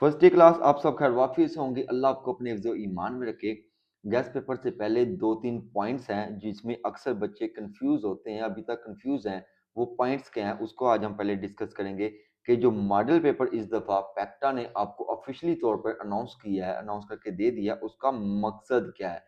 First day class आप सब खैर वाफिस होंगे। अल्लाह आपको अपने हिफ्ज़ ईमान में रखे। गैस पेपर से पहले 2-3 पॉइंट्स हैं जिसमें अक्सर बच्चे कंफ्यूज होते हैं, अभी तक कंफ्यूज हैं। वो पॉइंट्स क्या हैं उसको आज हम पहले डिस्कस करेंगे कि जो मॉडल पेपर इस दफ़ा पैक्टा ने आपको ऑफिशियली तौर पर अनाउंस किया है, अनाउंस करके दे दिया, उसका मकसद क्या है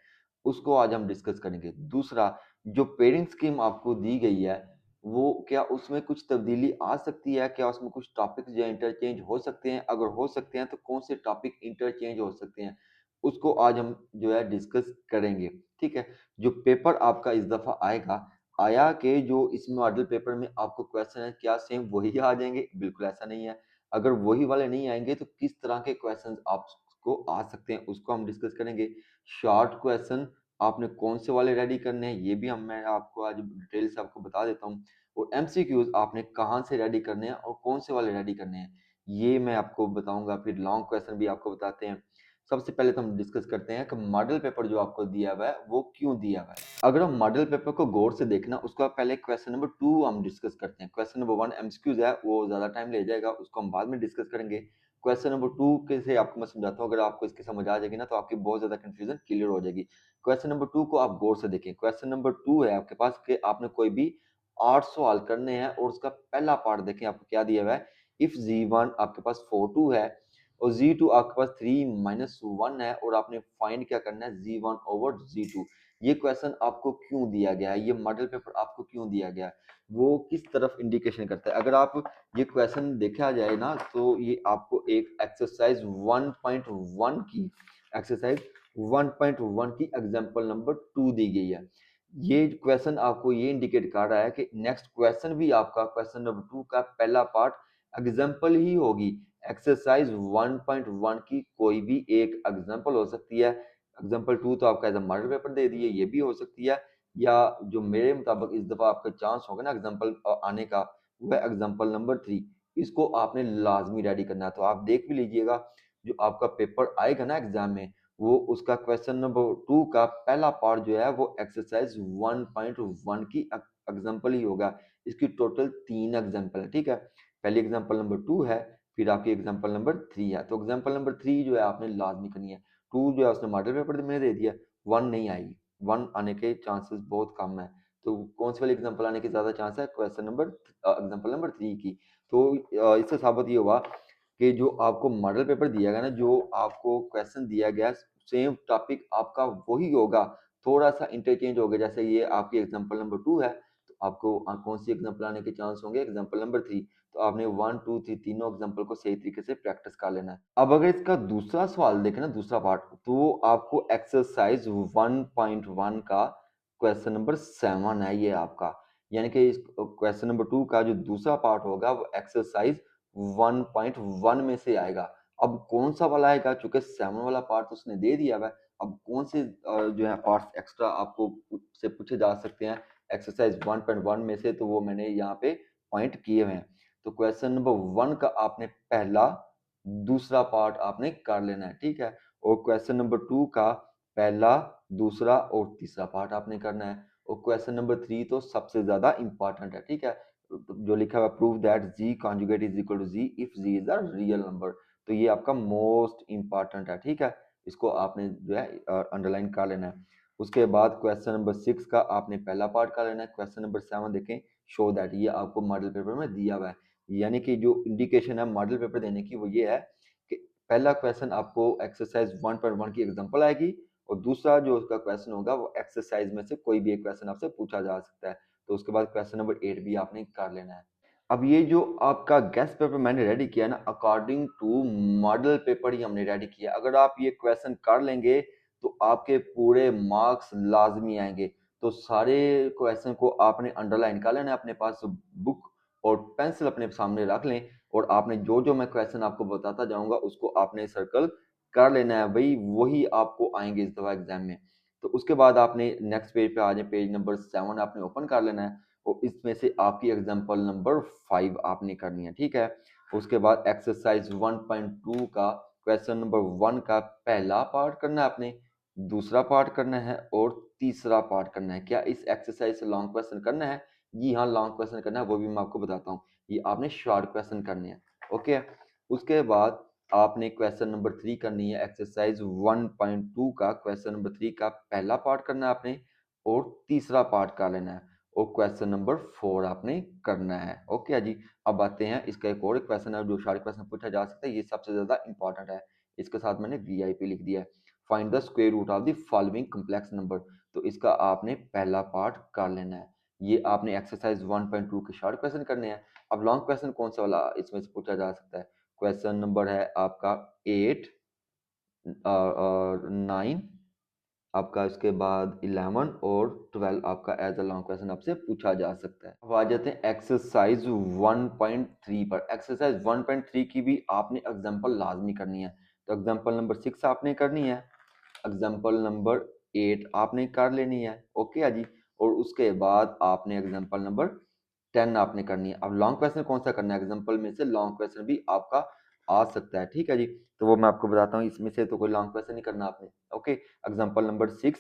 उसको आज हम डिस्कस करेंगे। दूसरा, जो पेडिंग स्कीम आपको दी गई है वो क्या उसमें कुछ तब्दीली आ सकती है? क्या उसमें कुछ टॉपिक्स जो है इंटरचेंज हो सकते हैं? अगर हो सकते हैं तो कौन से टॉपिक इंटरचेंज हो सकते हैं? उसको आज हम जो है डिस्कस करेंगे, ठीक है? जो पेपर आपका इस दफ़ा आएगा, आया कि जो इस मॉडल पेपर में आपको क्वेश्चन है क्या सेम वही आ जाएँगे? बिल्कुल ऐसा नहीं है। अगर वही वाले नहीं आएँगे तो किस तरह के क्वेश्चंस आपको आ सकते हैं उसको हम डिस्कस करेंगे। शॉर्ट क्वेश्चन आपने कौन से वाले रेडी करने हैं ये भी मैं आपको आज डिटेल से आपको बता देता हूँ। और एमसीक्यूज़ आपने कहाँ से रेडी करने हैं और कौन से वाले रेडी करने हैं, ये मैं आपको बताऊँगा। फिर लॉन्ग क्वेश्चन भी आपको बताते हैं। सबसे पहले तो हम डिस्कस करते हैं कि मॉडल पेपर जो आपको दिया हुआ है, वो क्यों दिया हुआ है? अगर हम मॉडल पेपर को गौर से देखना, उसका पहले क्वेश्चन नंबर 2 हम डिस्कस करते हैं। क्वेश्चन नंबर 1 एमसीक्यूज़ है, वो ज़्यादा टाइम ले जाएगा, उसको हम बाद में डिस्कस करेंगे। क्वेश्चन नंबर 2 के से आपको मैं समझाता हूँ, अगर आपको इसकी समझ आ जाएगी ना, तो आपकी बहुत ज़्यादा कन्फ्यूज़न क्लियर हो जाएगी। क्वेश्चन नंबर 2 को आप गौर से देखें। क्वेश्चन नंबर 2 है आपके पास कि आपने कोई भी 8 सवाल करने हैं और उसका पहला पार्ट देखें आपको क्या दिया हुआ है। इफ जी1 आपके पास 42 है और जी2 आपके पास 3 - 1 है और आपने फाइंड क्या करना है जी1 ओवर जी2। ये क्वेश्चन आपको क्यों दिया गया है, ये मॉडल पेपर आपको क्यों दिया गया है, वो किस तरफ इंडिकेशन करता है? अगर आप ये क्वेश्चन देखा जाए ना, तो ये आपको एक एक्सरसाइज 1.1 की एक्सरसाइज 1.1 की एग्जांपल नंबर 2 दी गई है। ये क्वेश्चन आपको ये इंडिकेट कर रहा है कि नेक्स्ट क्वेश्चन भी आपका क्वेश्चन नंबर 2 का पहला पार्ट एग्जांपल ही होगी। एक्सरसाइज 1.1 की कोई भी एक एग्जांपल हो सकती है। एग्जांपल 2 तो आपका एज अ मॉडल पेपर दे दिए, ये भी हो सकती है, या जो मेरे मुताबिक इस दफा आपका चांस होगा ना एग्जांपल आने का, वो है एग्जांपल नंबर 3। इसको आपने लाजमी रेडी करना है। तो आप देख भी लीजिएगा, जो आपका पेपर आएगा ना एग्जाम में, वो उसका क्वेश्चन नंबर 2 का पहला पार्ट जो है वो एक्सरसाइज 1.1 की एग्जांपल ही होगा। इसकी टोटल 3 एग्जांपल है, ठीक है? पहली एग्जांपल नंबर 2 है, फिर आपकी एग्जांपल नंबर 3 है। तो एग्जांपल नंबर 3 जो है आपने लाजमी करनी है। 2 जो है उसने मॉडल पेपर में दे दिया, 1 नहीं आएगी। 1 आने के चांसेस बहुत कम है। तो कौन सी वाली एग्जांपल आने के ज्यादा चांस है? क्वेश्चन नंबर एग्जांपल नंबर 3 की। तो इससे साबित ये हुआ कि जो आपको मॉडल पेपर दिया गया ना, जो आपको क्वेश्चन दिया गया, सेम टॉपिक आपका वही होगा, थोड़ा सा इंटरचेंज होगा। जैसे ये आपकी एग्जांपल नंबर 2 है, तो आपको कौन सी एग्जांपल आने के चांस होंगे? Example number 3। तो आपने 1 2 3 तीनों एग्जांपल को सही तरीके से प्रैक्टिस कर लेना है। अब अगर इसका दूसरा सवाल देखें ना, दूसरा पार्ट, तो आपको एक्सरसाइज 1.1 का क्वेश्चन नंबर 7 है ये आपका। यानी कि इस क्वेश्चन नंबर 2 का जो दूसरा पार्ट होगा वो एक्सरसाइज 1.1 में से आएगा। अब कौन सा वाला आएगा? चूंकि 7 वाला पार्ट तो उसने दे दिया हुआ है। अब कौन से जो है पार्ट्स एक्स्ट्रा आपको से पूछे जा सकते हैं एक्सरसाइज 1.1 में से, तो वो मैंने यहाँ पे पॉइंट किए हुए हैं। तो क्वेश्चन नंबर 1 का आपने पहला दूसरा पार्ट आपने कर लेना है, ठीक है? और क्वेश्चन नंबर 2 का पहला, दूसरा और तीसरा पार्ट आपने करना है। और क्वेश्चन नंबर 3 तो सबसे ज्यादा इंपॉर्टेंट है, ठीक है? जो लिखा हुआ prove that g conjugate is equal to g if g is a real number. तो ये आपका मोस्ट इंपॉर्टेंट है, ठीक है? इसको आपने जो है अंडरलाइन कर लेना है। उसके बाद क्वेश्चन नंबर 6 का आपने पहला पार्ट कर लेना है। क्वेश्चन नंबर 7 देखें, शो दैट, ये आपको मॉडल पेपर में दिया हुआ है। यानी कि जो इंडिकेशन है मॉडल पेपर देने की वो ये है कि पहला क्वेश्चन आपको एक्सरसाइज 1.1 की एग्जांपल आएगी, और दूसरा जो उसका क्वेश्चन होगा वो एक्सरसाइज में से कोई भी एक क्वेश्चन आपसे पूछा जा सकता है। तो उसके बाद क्वेश्चन नंबर 8 भी आपने कर लेना है। अब ये जो आपका गेस्ट पेपर मैंने रेडी किया ना, अकॉर्डिंग टू मॉडल पेपर ही हमने रेडी किया। अगर आप ये क्वेश्चन कर लेंगे तो आपके पूरे मार्क्स लाजमी आएंगे। तो सारे क्वेश्चन को आपने अंडरलाइन कर लेना है, अपने पास बुक और पेंसिल अपने सामने रख लें, और आपने जो जो मैं क्वेश्चन आपको बताता जाऊंगा उसको आपने सर्कल कर लेना है भाई, वही आपको आएंगे इस दफा एग्जाम में। तो उसके बाद आपने नेक्स्ट पेज पे आ जाए, पेज नंबर 7 आपने ओपन कर लेना है, और इसमें से आपकी एग्जांपल नंबर 5 आपने करनी है, ठीक है? उसके बाद एक्सरसाइज 1.2 का क्वेश्चन नंबर 1 का पहला पार्ट करना है आपने, दूसरा पार्ट करना है और तीसरा पार्ट करना है। क्या इस एक्सरसाइज से लॉन्ग क्वेश्चन करना है? जी हाँ, लॉन्ग क्वेश्चन करना है, वो भी मैं आपको बताता हूँ। ये आपने शॉर्ट क्वेश्चन करने हैं, ओके? उसके बाद आपने क्वेश्चन नंबर 3 करनी है, एक्सरसाइज 1.2 का क्वेश्चन नंबर 3 का पहला पार्ट करना है आपने और तीसरा पार्ट कर लेना है और क्वेश्चन नंबर 4 आपने करना है। ओके जी। अब आते हैं इसका एक और क्वेश्चन है जो शार्ट क्वेश्चन पूछा जा सकता है, ये सबसे ज़्यादा इंपॉर्टेंट है। इसके साथ मैंने वीआईपी लिख दिया है। Find the square root of the following complex number. तो इसका आपने पहला पार्ट कर लेना है। ये आपने एक्सरसाइज 1.2 के शॉर्ट क्वेश्चन करने हैं। अब लॉन्ग क्वेश्चन कौन सा वाला इसमें से पूछा जा सकता है? क्वेश्चन नंबर है आपका 8 और 9 आपका, इसके बाद 11 और 12 आपका एज अ लॉन्ग क्वेश्चन आपसे पूछा जा सकता है। अब आ जाते हैं एक्सरसाइज 1.3 पर। एक्सरसाइज 1.3 की भी आपने एग्जांपल लाजमी करनी है। तो एग्जांपल नंबर 6 आपने करनी है, एग्जांपल नंबर 8 आपने कर लेनी है। ओके जी। और उसके बाद आपने एग्जांपल नंबर 10 आपने करनी है। अब लॉन्ग क्वेश्चन कौन सा करना है? एग्जांपल में से लॉन्ग क्वेश्चन भी आपका आ सकता है, ठीक है जी। तो वो मैं आपको बताता हूँ, इसमें से तो कोई लॉन्ग क्वेश्चन नहीं करना आपने। ओके, एग्जांपल नंबर 6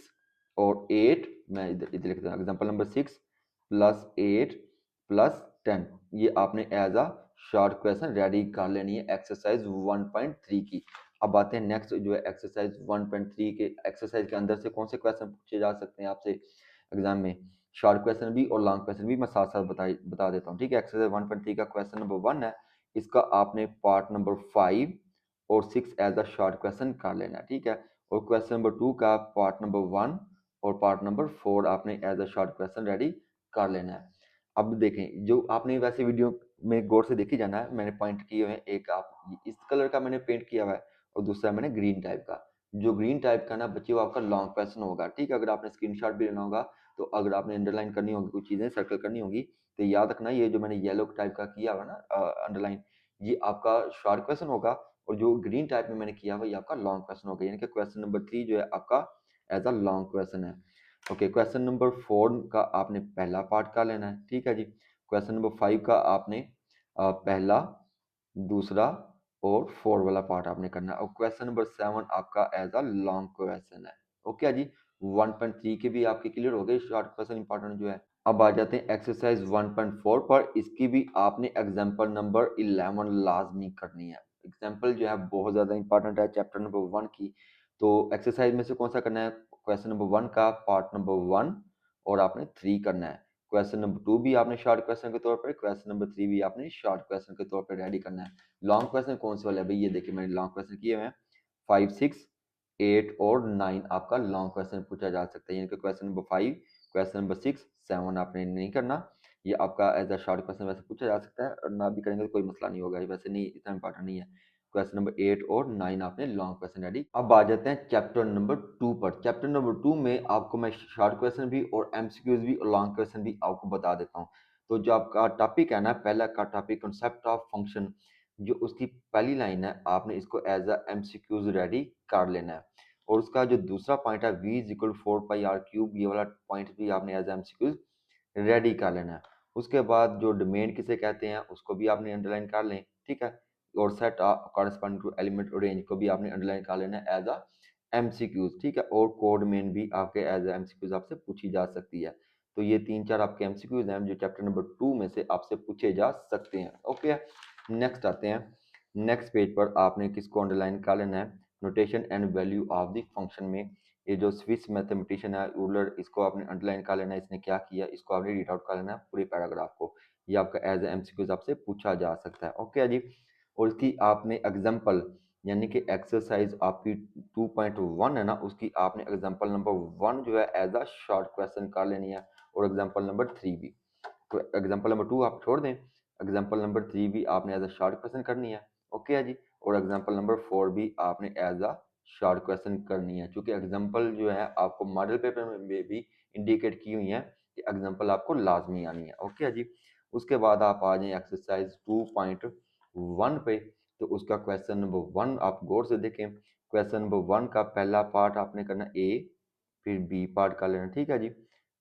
और 8 मैं इधर इधर लिखता हूँ। एग्जांपल नंबर 6 प्लस 8 प्लस 10 ये आपने as a short question ready कर लेनी है एक्सरसाइज 1.3 की। अब आते हैं नेक्स्ट जो है एक्सरसाइज 1.3 के एक्सरसाइज के अंदर से कौन से क्वेश्चन पूछे जा सकते हैं आपसे एग्जाम में। शॉर्ट क्वेश्चन भी और लॉन्ग क्वेश्चन भी मैं साथ साथ बता देता हूँ, ठीक है। एक्सरसाइज 1.3 का क्वेश्चन नंबर 1 है, इसका आपने पार्ट नंबर 5 और 6 एज अ शॉर्ट क्वेश्चन कर लेना है, ठीक है। और क्वेश्चन नंबर 2 का पार्ट नंबर 1 और पार्ट नंबर 4 आपने as a short question ready कर लेना है। अब देखें, जो आपने वैसे वीडियो में गौर से देखी जाना है, मैंने पॉइंट किए हुए हैं। एक आप इस कलर का मैंने पेंट किया हुआ है और दूसरा मैंने ग्रीन टाइप का। जो ग्रीन टाइप का ना बच्चे वो आपका लॉन्ग क्वेश्चन होगा, ठीक है। अगर आपने स्क्रीनशॉट भी लेना होगा तो अगर आपने अंडरलाइन करनी होगी, कुछ चीज़ें सर्कल करनी होगी, तो याद रखना ये जो मैंने येलो टाइप का किया हुआ ना अंडरलाइन, ये आपका शॉर्ट क्वेश्चन होगा और जो ग्रीन टाइप में मैंने किया हुआ ये आपका लॉन्ग क्वेश्चन होगा। यानी कि क्वेश्चन नंबर 3 जो है आपका एज अ लॉन्ग क्वेश्चन है। ओके, क्वेश्चन नंबर 4 का आपने पहला पार्ट का लेना है, ठीक है जी। क्वेश्चन नंबर 5 का आपने पहला, दूसरा और 4 वाला पार्ट आपने करना है और क्वेश्चन नंबर 7 आपका एज अ लॉन्ग क्वेश्चन है। ओके जी। 1.3 के भी आपके क्लियर हो गए शॉर्ट क्वेश्चन इंपॉर्टेंट जो है। अब आ जाते हैं एक्सरसाइज 1.4 पर। इसकी भी आपने एग्जांपल नंबर 11 लाजमी करनी है। एग्जांपल जो है बहुत ज़्यादा इंपॉर्टेंट है चैप्टर नंबर 1 की। तो एक्सरसाइज में से कौन सा करना है? क्वेश्चन नंबर 1 का पार्ट नंबर 1 और आपने 3 करना है। क्वेश्चन नंबर 2 भी आपने शॉर्ट क्वेश्चन के तौर पर, क्वेश्चन नंबर 3 भी आपने शॉर्ट क्वेश्चन के तौर पर रेडी करना है। लॉन्ग क्वेश्चन कौन से वाले हैं भाई? ये देखिए मैंने लॉन्ग क्वेश्चन किए हुए हैं। 5, 6, 8 और 9 आपका लॉन्ग क्वेश्चन पूछा जा सकता है। यानी कि क्वेश्चन नंबर 5, क्वेश्चन नंबर 6, 7 आपने नहीं करना। ये आपका एज अ शॉर्ट क्वेश्चन वैसे पूछा जा सकता है और ना भी करेंगे तो कोई मसला नहीं होगा, ये वैसे नहीं इतना इंपॉर्टेंट नहीं है। क्वेश्चन नंबर 8 और 9 आपने लॉन्ग क्वेश्चन रेडी। अब आ जाते हैं चैप्टर नंबर 2 पर। चैप्टर नंबर 2 में आपको मैं शॉर्ट क्वेश्चन भी और एमसीक्यूज भी और लॉन्ग क्वेश्चन भी आपको बता देता हूँ। तो जो आपका टॉपिक है ना, पहला का टॉपिक कंसेप्ट ऑफ फंक्शन, जो उसकी पहली लाइन है आपने इसको एज अ एमसीक्यूज रेडी कर लेना है। और उसका जो दूसरा पॉइंट है v is equal 4 pi r cube, ये वाला पॉइंट भी आपने एज एमसीक्यूज रेडी कर लेना है। उसके बाद जो डोमेन किसे कहते हैं उसको भी आपने अंडरलाइन कर लें, ठीक है। और सेट कॉरेस्पॉन्डिंग टू एलिमेंट और रेंज को भी आपने अंडरलाइन कर लेना है एज अ एमसीक्यूज, ठीक है। और कोड मेन भी आपके एज अ एमसीक्यूज आपसे पूछी जा सकती है। तो ये 3-4 आपके एमसीक्यूज हैं जो चैप्टर नंबर 2 में से आपसे पूछे जा सकते हैं। ओके, नेक्स्ट आते हैं। नेक्स्ट पेज पर आपने किसको अंडरलाइन कर लेना है? Notation and value of the function में ये जो स्विस मैथमेटिशियन है यूलर, इसको आपने अंडरलाइन कर लेना है। इसने क्या किया इसको आपने रीड आउट कर लेना है पूरे पैराग्राफ को। ये आपका एज एमसीक्यूज आपसे पूछा जा सकता है। ओके जी। और इसकी आपने एग्जांपल यानी कि एक्सरसाइज आपकी 2.1 है ना, उसकी आपने एग्जांपल नंबर 1 जो है एज अ शॉर्ट क्वेश्चन कर लेनी है और एग्जांपल नंबर 3 भी। तो एग्जांपल नंबर 2 आप छोड़ दें, एग्जांपल नंबर 3 भी आपने एज अ शॉर्ट क्वेश्चन करनी है। ओके जी। और एग्जांपल नंबर 4 भी आपने एज अ शॉर्ट क्वेश्चन करनी है, क्योंकि एग्जांपल जो है आपको मॉडल पेपर में भी इंडिकेट की हुई है कि एग्जांपल आपको लाजमी आनी है। ओके जी। उसके बाद आप आ जाएं एक्सरसाइज 2.1 पे। तो उसका क्वेश्चन नंबर 1 आप गौर से देखें। क्वेश्चन नंबर 1 का पहला पार्ट आपने करना ए, फिर बी पार्ट कर लेना, ठीक है जी।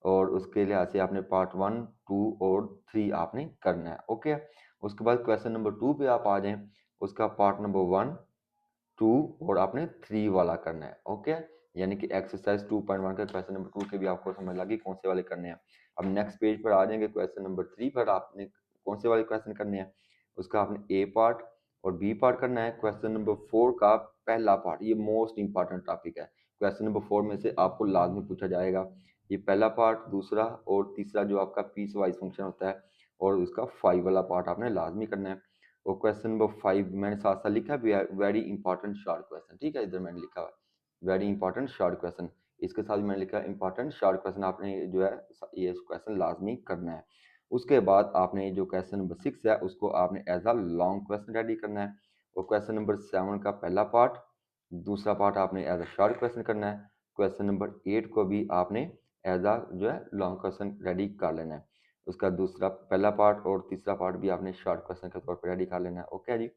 और उसके लिहाज से आपने पार्ट 1, 2 और 3 आपने करना है। ओके, उसके बाद क्वेश्चन नंबर 2 पे आप आ जाएं। उसका पार्ट नंबर 1, 2 और आपने 3 वाला करना है। ओके, यानी कि एक्सरसाइज 2.1 का क्वेश्चन नंबर 2 के भी आपको समझ लगी कौन से वाले करने हैं। अब नेक्स्ट पेज पर आ जाएंगे। क्वेश्चन नंबर 3 पर आपने कौन से वाले क्वेश्चन करने हैं? उसका आपने ए पार्ट और बी पार्ट करना है क्वेश्चन नंबर 4 का पहला पार्ट। ये मोस्ट इंपॉर्टेंट टॉपिक है। क्वेश्चन नंबर 4 में से आपको लाजमी पूछा जाएगा ये पहला पार्ट, दूसरा और तीसरा जो आपका पीस वाइज फंक्शन होता है, और उसका 5 वाला पार्ट आपने लाजमी करना है। और क्वेश्चन नंबर 5 मैंने साथ साथ लिखा भी है, वेरी इंपॉर्टेंट शॉर्ट क्वेश्चन। ठीक है, इधर मैंने लिखा हुआ है वेरी इंपॉर्टेंट शॉर्ट क्वेश्चन, इसके साथ भी मैंने लिखा है इंपॉर्टेंट शॉर्ट क्वेश्चन, आपने जो है ये क्वेश्चन लाजमी करना है। उसके बाद आपने जो क्वेश्चन नंबर 6 है उसको आपने as a long question ready करना है। और क्वेश्चन नंबर 7 का पहला पार्ट, दूसरा पार्ट आपने एज अ शॉर्ट क्वेश्चन करना है। क्वेश्चन नंबर 8 को भी आपने एज अ जो है लॉन्ग क्वेश्चन रेडी कर लेना है। उसका दूसरा पहला पार्ट और तीसरा पार्ट भी आपने शॉर्ट क्वेश्चन के तौर पर रेडी कर लेना है। ओके जी।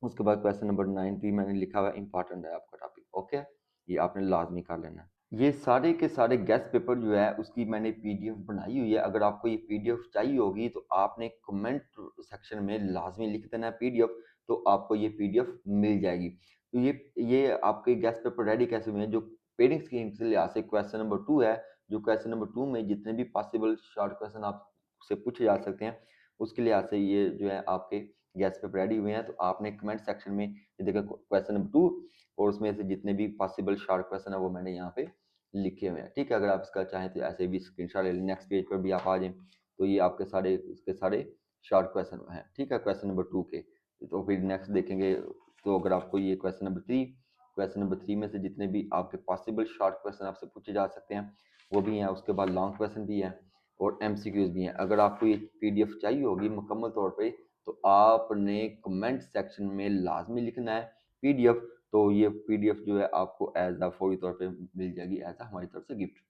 उसके बाद क्वेश्चन नंबर 9 भी मैंने लिखा हुआ है, इंपॉर्टेंट है आपका टॉपिक। ओके, ये आपने लाजमी कर लेना है। ये सारे के सारे गेस्ट पेपर जो है उसकी मैंने पीडीएफ बनाई हुई है। अगर आपको ये पीडीएफ चाहिए होगी तो आपने कमेंट सेक्शन में लाजमी लिख देना है पीडीएफ, तो आपको ये पीडीएफ मिल जाएगी। तो ये आपके गेस्ट पेपर रेडी कैसे हुए हैं, जो पेडिंग स्कीम के लिहाज से क्वेश्चन नंबर 2 है, जो क्वेश्चन नंबर 2 में जितने भी पॉसिबल शॉर्ट क्वेश्चन आपसे पूछे जा सकते हैं, उसके लिहाज से ये जो है आपके गेस्ट पेपर रेडी हुए हैं। तो आपने कमेंट सेक्शन में ये देखा क्वेश्चन नंबर 2, और उसमें से जितने भी पॉसिबल शॉर्ट क्वेश्चन है वो मैंने यहाँ पे लिखे हुए हैं। ठीक है, अगर आप इसका चाहें तो ऐसे भी स्क्रीनशॉट ले लें, नेक्स्ट पेज पर भी आप आ जाएं तो ये आपके सारे इसके सारे शॉर्ट क्वेश्चन हैं। ठीक है, क्वेश्चन नंबर 2 के। तो फिर नेक्स्ट देखेंगे, तो अगर आपको ये क्वेश्चन नंबर 3 में से जितने भी आपके पॉसिबल शॉर्ट क्वेश्चन आपसे पूछे जा सकते हैं वो भी हैं। उसके बाद लॉन्ग क्वेश्चन भी हैं और एमसीक्यूज भी हैं। अगर आपको ये पीडीएफ चाहिए होगी मुकम्मल तौर पे तो आपने कमेंट सेक्शन में लाजमी लिखना है पीडीएफ। तो ये पीडीएफ जो है आपको एज अ फौरी तौर पे मिल जाएगी एज अ हमारी तरफ से गिफ्ट।